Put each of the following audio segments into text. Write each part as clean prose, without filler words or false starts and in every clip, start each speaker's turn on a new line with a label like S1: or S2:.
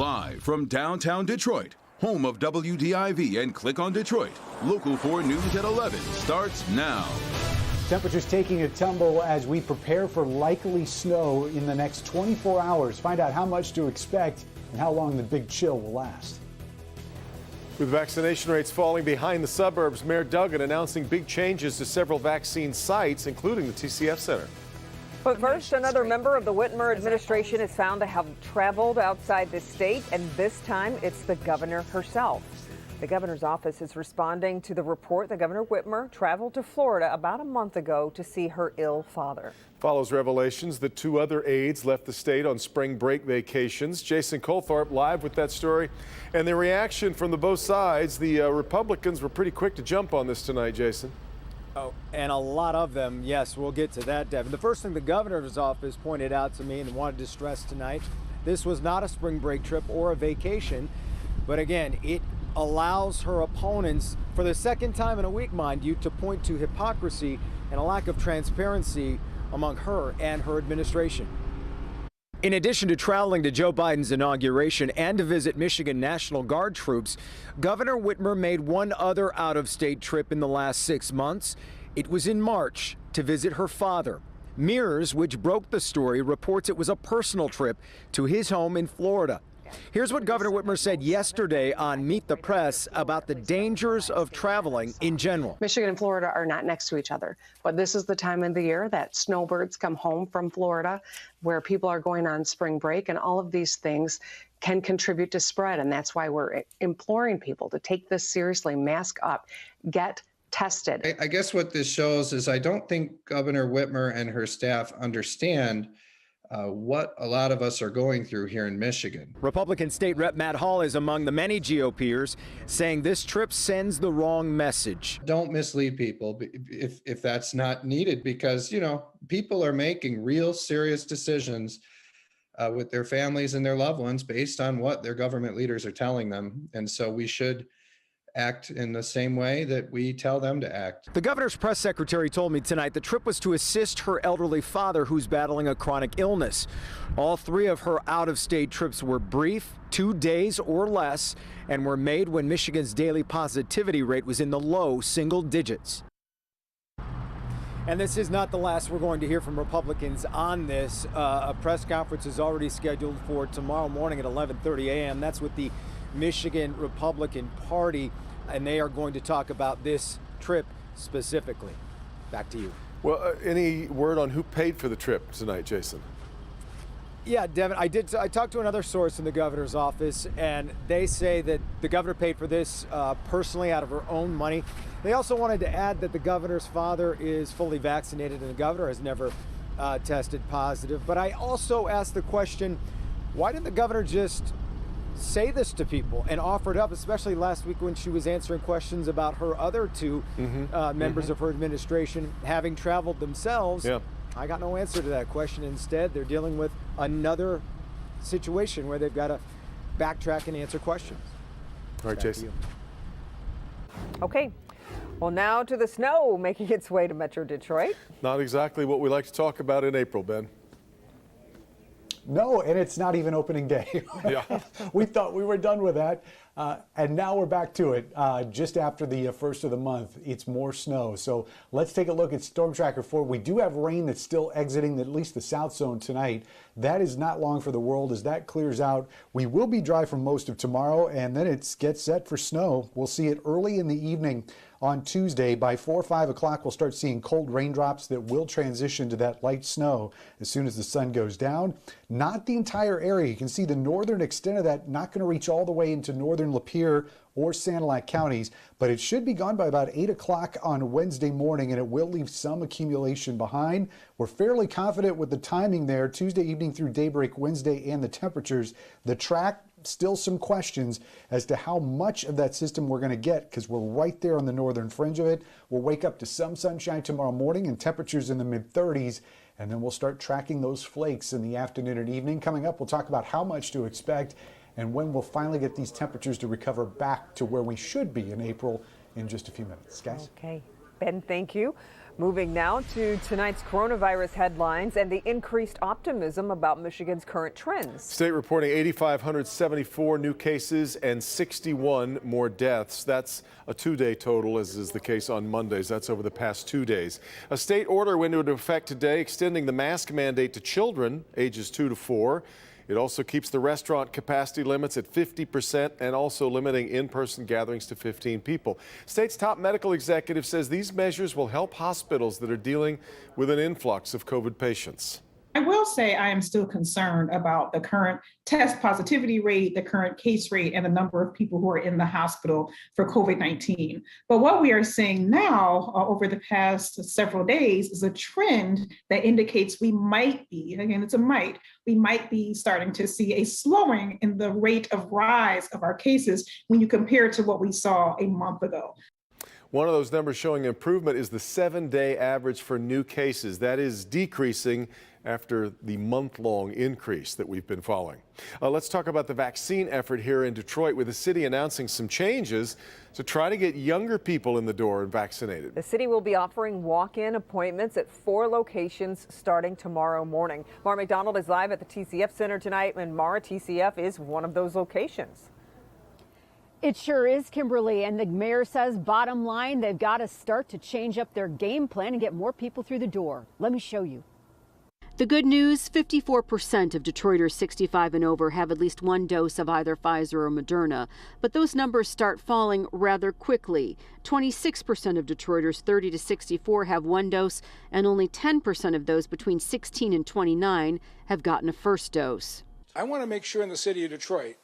S1: Live from downtown Detroit, home of WDIV and Click on Detroit, Local 4 News at 11 starts now.
S2: Temperatures taking a tumble as we prepare for likely snow in the next 24 hours. Find out how much to expect and how long the big chill will last.
S3: With vaccination rates falling behind the suburbs, Mayor Duggan announcing big changes to several vaccine sites, including the TCF Center.
S4: But first, another member of the Whitmer administration is found to have traveled outside the state, and this time it's the governor herself. The governor's office is responding to the report that Governor Whitmer traveled to Florida about a month ago to see her ill father.
S3: Follows revelations that 2 other aides left the state on spring break vacations. Jason Colthorpe live with that story and the reaction from both sides. The Republicans were pretty quick to jump on this tonight, Jason.
S5: Oh, and a lot of them, yes, we'll get to that, Devin. The first thing the governor's office pointed out to me and wanted to stress tonight, this was not a spring break trip or a vacation, but again, it allows her opponents, for the second time in a week, mind you, to point to hypocrisy and a lack of transparency among her and her administration. In addition to traveling to Joe Biden's inauguration and to visit Michigan National Guard troops, Governor Whitmer made one other out-of-state trip in the last 6 months. It was in March to visit her father. Mirrors, which broke the story, reports it was a personal trip to his home in Florida. Here's what Governor Whitmer said yesterday on Meet the Press about the dangers of traveling in general.
S6: Michigan and Florida are not next to each other, but this is the time of the year that snowbirds come home from Florida, where people are going on spring break, and all of these things can contribute to spread. And that's why we're imploring people to take this seriously, mask up, get tested.
S7: I guess what this shows is I don't think Governor Whitmer and her staff understand what a lot of us are going through here in Michigan.
S5: Republican State Rep Matt Hall is among the many GOPers saying this trip sends the wrong message.
S7: Don't mislead people if that's not needed, because, you know, people are making real serious decisions with their families and their loved ones based on what their government leaders are telling them. And so we should act in the same way that we tell them to act.
S5: The governor's press secretary told me tonight the trip was to assist her elderly father who's battling a chronic illness. All 3 of her out-of-state trips were brief, 2 days or less, and were made when Michigan's daily positivity rate was in the low single digits. And this is not the last we're going to hear from Republicans on this. A press conference is already scheduled for tomorrow morning at 11:30 a.m. That's with the Michigan Republican Party, and they are going to talk about this trip specifically. Back to you.
S3: Well, any word on who paid for the trip tonight, Jason?
S5: Yeah, Devin, I talked to another source in the governor's office, and they say that the governor paid for this personally out of her own money. They also wanted to add that the governor's father is fully vaccinated and the governor has never tested positive. But I also asked the question, why didn't the governor just say this to people and offer it up, especially last week when she was answering questions about her other 2 members of her administration having traveled themselves? Yeah. I got no answer to that question. Instead, they're dealing with another situation where they've got to backtrack and answer questions.
S3: All right, Jason.
S4: Okay. Well, now to the snow making its way to Metro Detroit.
S3: Not exactly what we like to talk about in April, Ben.
S2: No, and it's not even opening day.
S3: Yeah.
S2: We thought we were done with that, and now we're back to it. Just after the first of the month, it's more snow. So let's take a look at Storm Tracker 4. We do have rain that's still exiting at least the south zone tonight. That is not long for the world as that clears out. We will be dry for most of tomorrow, and then it gets set for snow. We'll see it early in the evening on Tuesday. By 4 or 5 o'clock, we'll start seeing cold raindrops that will transition to that light snow as soon as the sun goes down. Not the entire area. You can see the northern extent of that not going to reach all the way into northern Lapeer or Sanilac counties, but it should be gone by about 8 o'clock on Wednesday morning, and it will leave some accumulation behind. We're fairly confident with the timing there, Tuesday evening through daybreak Wednesday, and the temperatures. The track, still some questions as to how much of that system we're going to get, because we're right there on the northern fringe of it. We'll wake up to some sunshine tomorrow morning and temperatures in the mid-30s, and then we'll start tracking those flakes in the afternoon and evening. Coming up, we'll talk about how much to expect and when we'll finally get these temperatures to recover back to where we should be in April in just a few minutes. Guys?
S4: Okay. Ben, thank you. Moving now to tonight's coronavirus headlines and the increased optimism about Michigan's current trends.
S3: State reporting 8,574 new cases and 61 more deaths. That's a two-day total, as is the case on Mondays. That's over the past 2 days. A state order went into effect today, extending the mask mandate to children ages 2 to 4. It also keeps the restaurant capacity limits at 50% and also limiting in-person gatherings to 15 people. State's top medical executive says these measures will help hospitals that are dealing with an influx of COVID patients.
S8: I will say I am still concerned about the current test positivity rate, the current case rate, and the number of people who are in the hospital for COVID-19. But what we are seeing now over the past several days is a trend that indicates we might be, again, it's a might, we might be starting to see a slowing in the rate of rise of our cases when you compare it to what we saw a month ago.
S3: One of those numbers showing improvement is the 7-day average for new cases. That is decreasing after the month-long increase that we've been following. Let's talk about the vaccine effort here in Detroit, with the city announcing some changes to try to get younger people in the door and vaccinated.
S4: The city will be offering walk-in appointments at 4 locations starting tomorrow morning. Mara McDonald is live at the TCF Center tonight, and Mara, TCF is one of those locations.
S9: It sure is, Kimberly, and the mayor says bottom line, they've got to start to change up their game plan and get more people through the door. Let me show you. The good news, 54% of Detroiters 65 and over have at least one dose of either Pfizer or Moderna, but those numbers start falling rather quickly. 26% of Detroiters 30 to 64 have one dose, and only 10% of those between 16 and 29 have gotten a first dose.
S10: I want to make sure in the city of Detroit,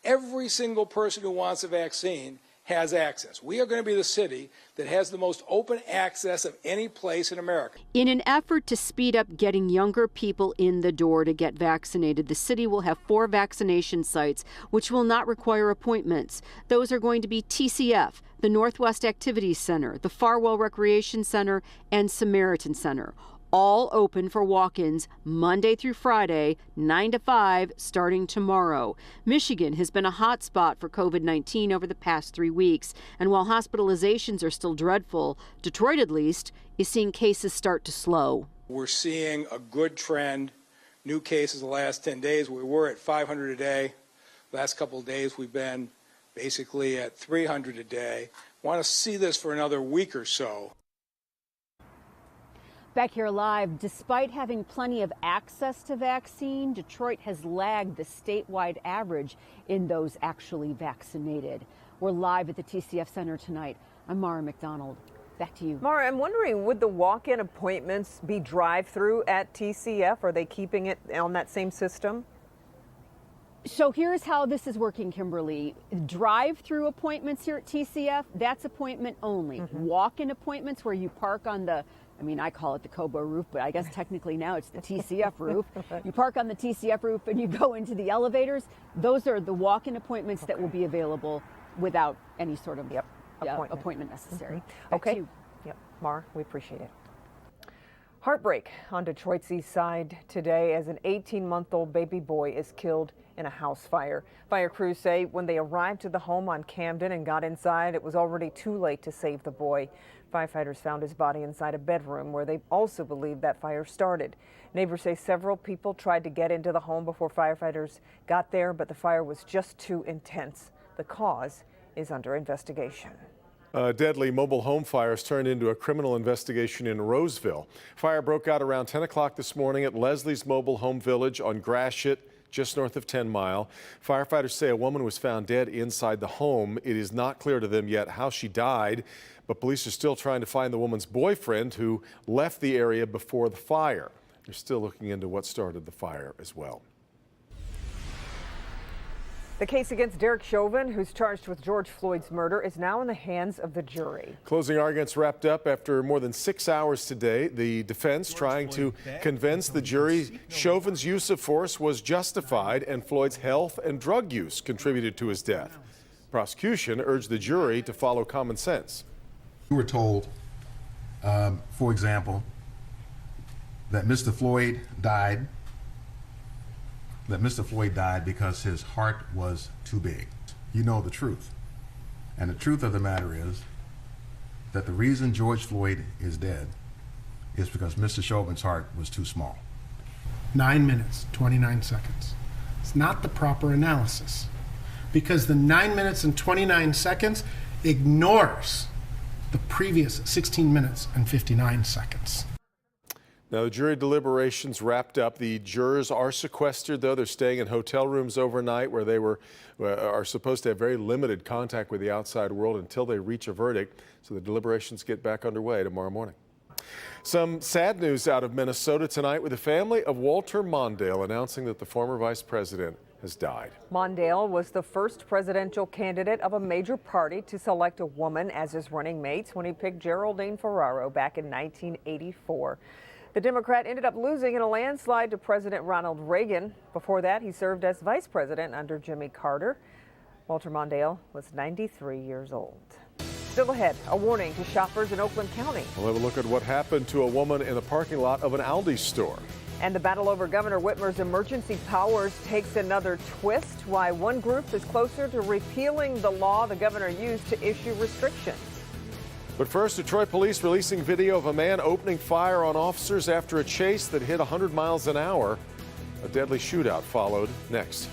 S10: every single person who wants a vaccine has access. We are going to be the city that has the most open access of any place in America.
S9: In an effort to speed up getting younger people in the door to get vaccinated, the city will have 4 vaccination sites, which will not require appointments. Those are going to be TCF, the Northwest Activities Center, the Farwell Recreation Center, and Samaritan Center. All open for walk-ins Monday through Friday, 9 to 5, starting tomorrow. Michigan has been a hot spot for COVID-19 over the past 3 weeks. And while hospitalizations are still dreadful, Detroit, at least, is seeing cases start to slow.
S10: We're seeing a good trend. New cases the last 10 days. We were at 500 a day. Last couple of days, we've been basically at 300 a day. Want to see this for another week or so.
S9: Back here live, despite having plenty of access to vaccine, Detroit has lagged the statewide average in those actually vaccinated. We're live at the TCF Center tonight. I'm Mara McDonald. Back to you.
S4: Mara, I'm wondering, would the walk-in appointments be drive-through at TCF? Are they keeping it on that same system?
S9: So here's how this is working, Kimberly. Drive-through appointments here at TCF, that's appointment only. Walk-in appointments where you park on the, I call it the Kobo roof, but I guess technically now it's the TCF roof. You park on the TCF roof and you go into the elevators. Those are the walk-in appointments that will be available without any sort of appointment necessary.
S4: Okay. Yep. Mara, we appreciate it. Heartbreak on Detroit's east side today as an 18-month-old baby boy is killed in a house fire. Fire crews say when they arrived to the home on Camden and got inside, it was already too late to save the boy. Firefighters found his body inside a bedroom where they also believe that fire started. Neighbors say several people tried to get into the home before firefighters got there, but the fire was just too intense. The cause is under investigation.
S3: Deadly mobile home fires turned into a criminal investigation in Roseville. Fire broke out around 10 o'clock this morning at Leslie's Mobile Home Village on Gratiot, just north of 10 Mile. Firefighters say a woman was found dead inside the home. It is not clear to them yet how she died, but police are still trying to find the woman's boyfriend who left the area before the fire. They're still looking into what started the fire as well.
S4: The case against Derek Chauvin, who's charged with George Floyd's murder, is now in the hands of the jury.
S3: Closing arguments wrapped up after more than 6 hours today. The defense trying to convince the jury Chauvin's use of force was justified and Floyd's health and drug use contributed to his death. Prosecution urged the jury to follow common sense.
S11: We were told, for example, that Mr. Floyd died because his heart was too big. You know the truth. And the truth of the matter is that the reason George Floyd is dead is because Mr. Chauvin's heart was too small.
S12: 9 minutes, 29 seconds. It's not the proper analysis because the 9 minutes and 29 seconds ignores the previous 16 minutes and 59 seconds.
S3: Now, the jury deliberations wrapped up. The jurors are sequestered, though. They're staying in hotel rooms overnight where they are supposed to have very limited contact with the outside world until they reach a verdict. So the deliberations get back underway tomorrow morning. Some sad news out of Minnesota tonight with the family of Walter Mondale announcing that the former vice president has died.
S4: Mondale was the first presidential candidate of a major party to select a woman as his running mate when he picked Geraldine Ferraro back in 1984. The Democrat ended up losing in a landslide to President Ronald Reagan. Before that, he served as vice president under Jimmy Carter. Walter Mondale was 93 years old. Still ahead, a warning to shoppers in Oakland County.
S3: We'll have a look at what happened to a woman in the parking lot of an Aldi store.
S4: And the battle over Governor Whitmer's emergency powers takes another twist. Why one group is closer to repealing the law the governor used to issue restrictions.
S3: But first, Detroit police releasing video of a man opening fire on officers after a chase that hit 100 miles an hour. A deadly shootout followed next.